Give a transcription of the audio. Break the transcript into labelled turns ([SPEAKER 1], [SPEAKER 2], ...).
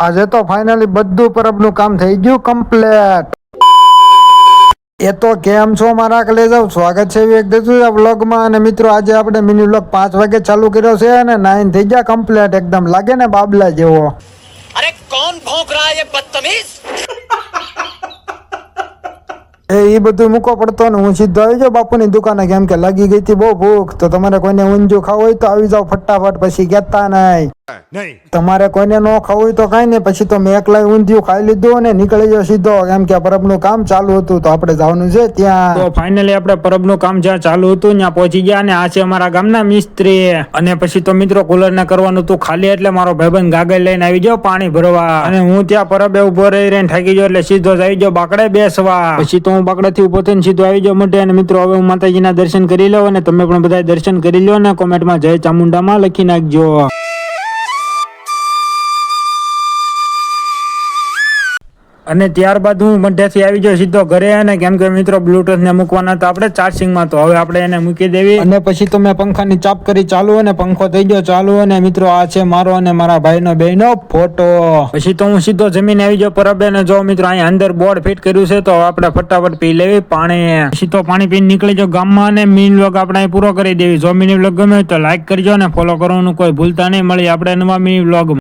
[SPEAKER 1] આજે તો ફાઇનલી બધું પરબનું કામ થઈ ગયું કમ્પ્લીટ. એ તો કેમ છો મારા કલેજાઓ, સ્વાગત છે એક વ્લોગમાં. અને મિત્રો આજે આપણે મિની વ્લોગ 5 વાગે ચાલુ કર્યો છે અને 9 થઈ ગયા કમ્પ્લીટ. એકદમ લાગે ને બાબલા જેવો.
[SPEAKER 2] अरे कौन भौंक रहा है ये बदतमीज।
[SPEAKER 1] એ બધું મૂકો પડતો ને હું સીધો આવી જાઉં બાપુની દુકાને, કેમ કે લાગી ગઈ હતી બહુ ભૂખ. તો તમારે કોઈને ઊંધિયું ખાવું હોય તો આવી જાવ ફટાફટ, પછી કહેતા નહીં. તમારે કોઈને ન ખાવું હોય તો કાંઈ નહીં, પછી તો મેં એકલા ઊંધિયું ખાઈ લીધું અને નીકળી ગયો સીધો, કેમ કે પરબનું કામ ચાલુ હતું તો આપણે જવાનું છે ત્યાં.
[SPEAKER 3] તો ફાઇનલી આપણે પરબનું કામ જ્યાં ચાલુ હતું ત્યાં પહોંચી ગયા અને આ છે અમારા ગામના મિસ્ત્રી. અને પછી તો મિત્રો કુલર ને કરવાનું હતું ખાલી, એટલે મારો ભાઈબંધ ગાગર લઈને આવી ગયો પાણી ભરવા. અને હું ત્યાં પરબે ઉભો રહીને થાકી ગયો એટલે સીધો જ આવી ગયો બાકડે બેસવા. પછી તો હું બાકડેથી ઉભો થઈને સીધો આવી ગયો મોઢે. અને મિત્રો હવે હું માતાજીના દર્શન કરી લઉં અને તમે પણ બધા દર્શન કરી લો અને કોમેન્ટમાં જય ચામુંડામાં લખી નાખજો. અને ત્યારબાદ હું મઢેથી આવી ગયો સીધો ઘરે. અને કેમ કે મિત્રો બ્લુટૂથ ને મૂકવાના હતા આપણે ચાર્જિંગમાં, તો હવે આપણે એને મૂકી દેવી. અને પછી તો મેં પંખાની ચાપ કરી ચાલુ અને પંખો થઈ ગયો ચાલુ. અને મિત્રો આ છે મારો અને મારા ભાઈનો બેયનો ફોટો. પછી તો હું સીધો જમીને આવી ગયો પરબે. ને જો મિત્રો અહીંયા અંદર બોર્ડ ફિટ કર્યું છે, તો આપણે ફટાફટ પી લેવી પાણી. પછી તો પાણી પીને નીકળી જાવ ગામમાં. અને મિની વ્લોગ આપણે અહીં પૂરો કરી દેવી. જો મિની વ્લોગ ગમે તો લાઈક કરજો અને ફોલો કરવાનું કોઈ ભૂલતા નહીં. મળી આપણે નવા મિની વ્લોગ.